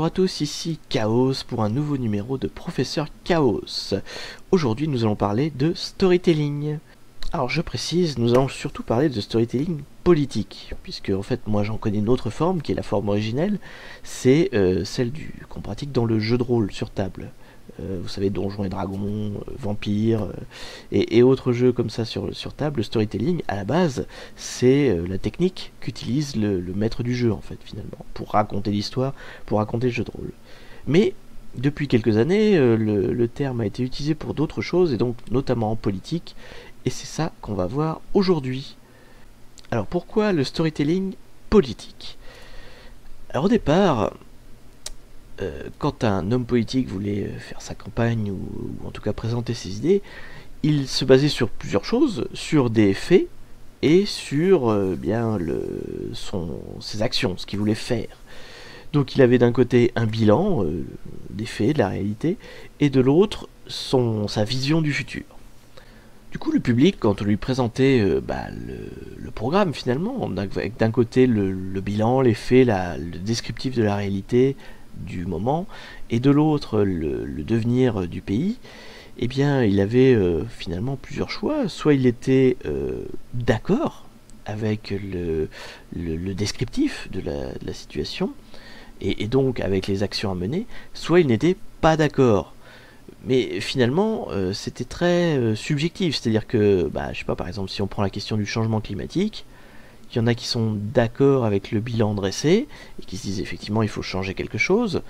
Bonjour à tous, ici Chaos pour un nouveau numéro de Professeur Chaos. Aujourd'hui nous allons parler de storytelling. Alors je précise, nous allons surtout parler de storytelling politique, puisque en fait moi j'en connais une autre forme qui est la forme originelle, c'est celle qu'on pratique dans le jeu de rôle sur table. Vous savez, Donjons et Dragons, Vampires et autres jeux comme ça sur table. Le storytelling, à la base, c'est la technique qu'utilise le maître du jeu, en fait, finalement, pour raconter l'histoire, pour raconter le jeu de rôle. Mais, depuis quelques années, le terme a été utilisé pour d'autres choses, et donc notamment en politique, et c'est ça qu'on va voir aujourd'hui. Alors, pourquoi le storytelling politique? Alors, au départ, quand un homme politique voulait faire sa campagne ou en tout cas présenter ses idées, il se basait sur plusieurs choses, sur des faits et sur ses actions, ce qu'il voulait faire. Donc il avait d'un côté un bilan des faits, de la réalité, et de l'autre sa vision du futur. Du coup, le public, quand on lui présentait le programme finalement, avec d'un côté le bilan, les faits, le descriptif de la réalité, du moment, et de l'autre le devenir du pays, eh bien il avait finalement plusieurs choix. Soit il était d'accord avec le descriptif de la situation, et donc avec les actions à mener, soit il n'était pas d'accord. Mais finalement, c'était très subjectif, c'est-à-dire que, je sais pas, par exemple, si on prend la question du changement climatique, il y en a qui sont d'accord avec le bilan dressé et qui se disent effectivement il faut changer quelque chose.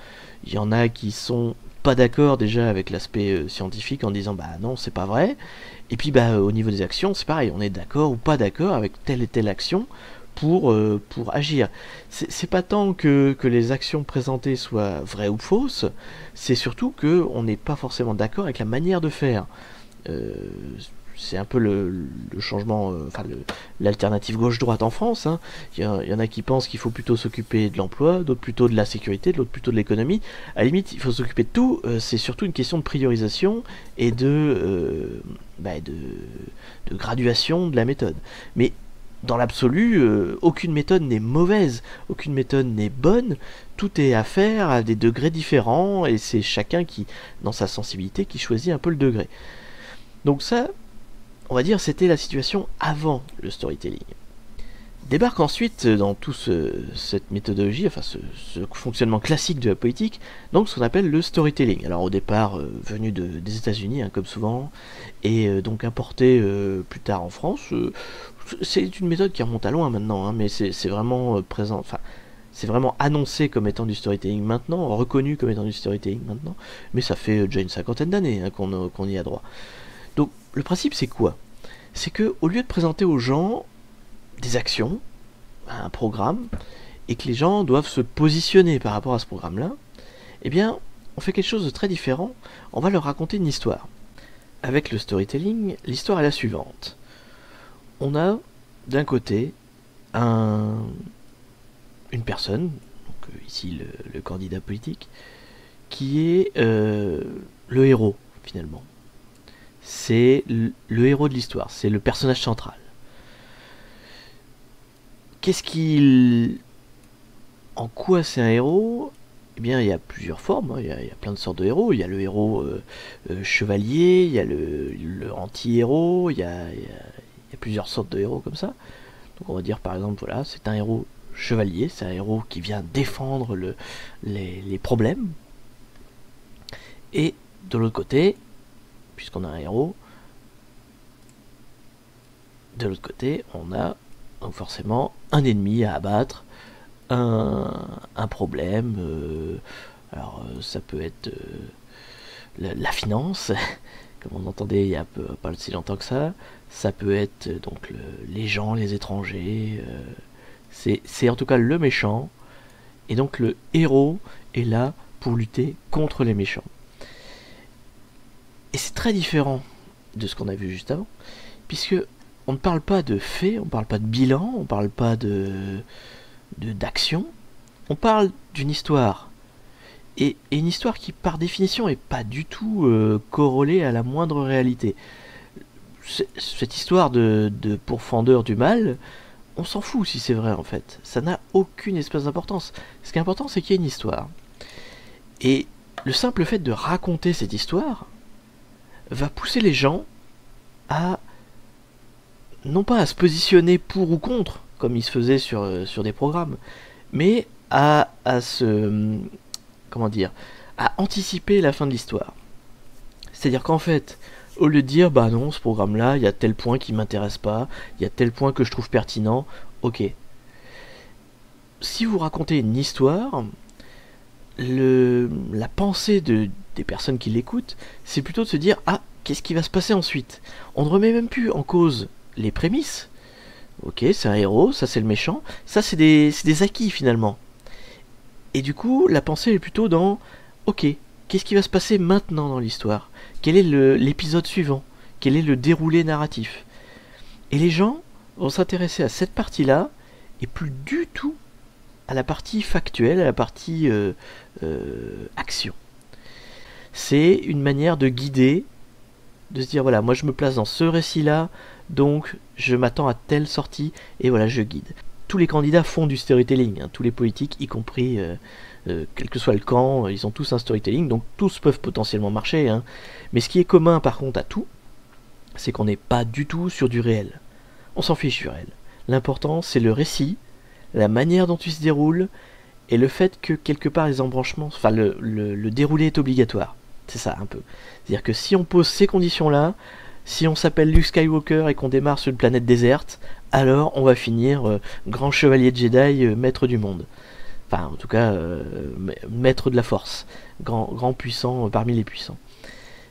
Il y en a qui sont pas d'accord déjà avec l'aspect scientifique en disant non, c'est pas vrai. Et puis au niveau des actions, c'est pareil, on est d'accord ou pas d'accord avec telle et telle action pour agir. C'est pas tant que les actions présentées soient vraies ou fausses, c'est surtout qu'on n'est pas forcément d'accord avec la manière de faire. C'est un peu le changement, l'alternative gauche-droite en France. Hein. Il y en a qui pensent qu'il faut plutôt s'occuper de l'emploi, d'autres plutôt de la sécurité, d'autres plutôt de l'économie. À la limite, il faut s'occuper de tout. C'est surtout une question de priorisation et de graduation de la méthode. Mais dans l'absolu, aucune méthode n'est mauvaise, aucune méthode n'est bonne. Tout est à faire à des degrés différents et c'est chacun qui, dans sa sensibilité, qui choisit un peu le degré. Donc ça, on va dire, c'était la situation avant le storytelling. Débarque ensuite dans toute cette méthodologie, enfin ce fonctionnement classique de la politique, donc ce qu'on appelle le storytelling. Alors au départ venu des États-Unis, comme souvent, et donc importé plus tard en France. C'est une méthode qui remonte à loin maintenant, mais c'est vraiment présent. Enfin, c'est vraiment annoncé comme étant du storytelling maintenant, reconnu comme étant du storytelling maintenant, mais ça fait déjà une cinquantaine d'années qu'on y a droit. Donc le principe c'est quoi? C'est que au lieu de présenter aux gens des actions, un programme, et que les gens doivent se positionner par rapport à ce programme-là, eh bien on fait quelque chose de très différent, on va leur raconter une histoire. Avec le storytelling, l'histoire est la suivante. On a d'un côté une personne, donc ici le candidat politique, qui est le héros finalement. C'est le héros de l'histoire, c'est le personnage central. En quoi c'est un héros? Eh bien, il y a plusieurs formes, il y a plein de sortes de héros. Il y a le héros chevalier, il y a le anti-héros, il y a plusieurs sortes de héros comme ça. Donc on va dire par exemple, voilà, c'est un héros chevalier, c'est un héros qui vient défendre les problèmes. Et de l'autre côté, puisqu'on a un héros, de l'autre côté, on a donc forcément un ennemi à abattre, un problème. Alors ça peut être la finance, comme on entendait il y a pas si longtemps que ça. Ça peut être donc les gens, les étrangers. C'est en tout cas le méchant. Et donc le héros est là pour lutter contre les méchants. Et c'est très différent de ce qu'on a vu juste avant, puisque on ne parle pas de faits, on ne parle pas de bilan, on ne parle pas d'action, on parle d'une histoire. Et une histoire qui, par définition, n'est pas du tout corrélée à la moindre réalité. Cette histoire de pourfendeur du mal, on s'en fout si c'est vrai en fait. Ça n'a aucune espèce d'importance. Ce qui est important, c'est qu'il y ait une histoire. Et le simple fait de raconter cette histoire va pousser les gens à, non pas à se positionner pour ou contre, comme il se faisait sur des programmes, mais à se... comment dire, à anticiper la fin de l'histoire. C'est-à-dire qu'en fait, au lieu de dire, bah non, ce programme-là, il y a tel point qui m'intéresse pas, il y a tel point que je trouve pertinent, ok. Si vous racontez une histoire, la pensée des personnes qui l'écoutent, c'est plutôt de se dire, ah, qu'est-ce qui va se passer ensuite? On ne remet même plus en cause les prémices. Ok, c'est un héros, ça c'est le méchant, ça c'est des acquis finalement. Et du coup, la pensée est plutôt dans, ok, qu'est-ce qui va se passer maintenant dans l'histoire? Quel est l'épisode suivant? Quel est le déroulé narratif? Et les gens vont s'intéresser à cette partie-là, et plus du tout à la partie factuelle, à la partie action. C'est une manière de guider, de se dire, voilà, moi je me place dans ce récit-là, donc je m'attends à telle sortie, et voilà, je guide. Tous les candidats font du storytelling, hein, tous les politiques, y compris, quel que soit le camp, ils ont tous un storytelling, donc tous peuvent potentiellement marcher. Hein. Mais ce qui est commun par contre à tout, c'est qu'on n'est pas du tout sur du réel. On s'en fiche du réel. L'important, c'est le récit, la manière dont il se déroule, et le fait que quelque part les embranchements, enfin le déroulé est obligatoire. C'est ça un peu. C'est-à-dire que si on pose ces conditions-là, si on s'appelle Luke Skywalker et qu'on démarre sur une planète déserte, alors on va finir grand chevalier de Jedi, maître du monde. Enfin, en tout cas, maître de la force, grand puissant parmi les puissants.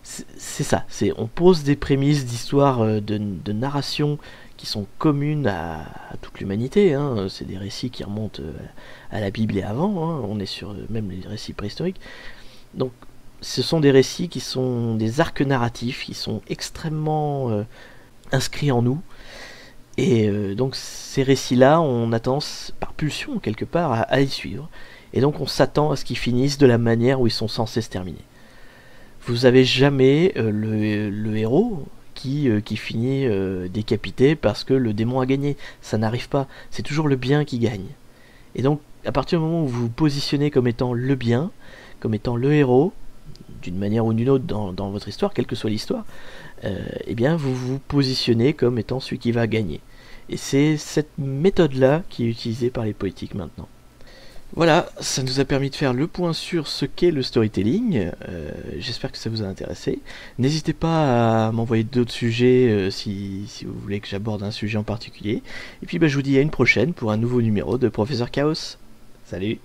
C'est ça, on pose des prémices d'histoire, de narration qui sont communes à toute l'humanité. Hein. C'est des récits qui remontent à la Bible et avant. Hein. On est sur même les récits préhistoriques. Donc, ce sont des récits qui sont des arcs narratifs qui sont extrêmement inscrits en nous. Et donc ces récits-là, on a tendance, par pulsion quelque part, à les suivre. Et donc on s'attend à ce qu'ils finissent de la manière où ils sont censés se terminer. Vous avez jamais le héros qui finit décapité parce que le démon a gagné. Ça n'arrive pas. C'est toujours le bien qui gagne. Et donc, à partir du moment où vous vous positionnez comme étant le bien, comme étant le héros, d'une manière ou d'une autre dans votre histoire, quelle que soit l'histoire, eh bien vous vous positionnez comme étant celui qui va gagner. Et c'est cette méthode-là qui est utilisée par les politiques maintenant. Voilà, ça nous a permis de faire le point sur ce qu'est le storytelling. J'espère que ça vous a intéressé. N'hésitez pas à m'envoyer d'autres sujets si vous voulez que j'aborde un sujet en particulier. Et puis je vous dis à une prochaine pour un nouveau numéro de Professeur Chaos. Salut!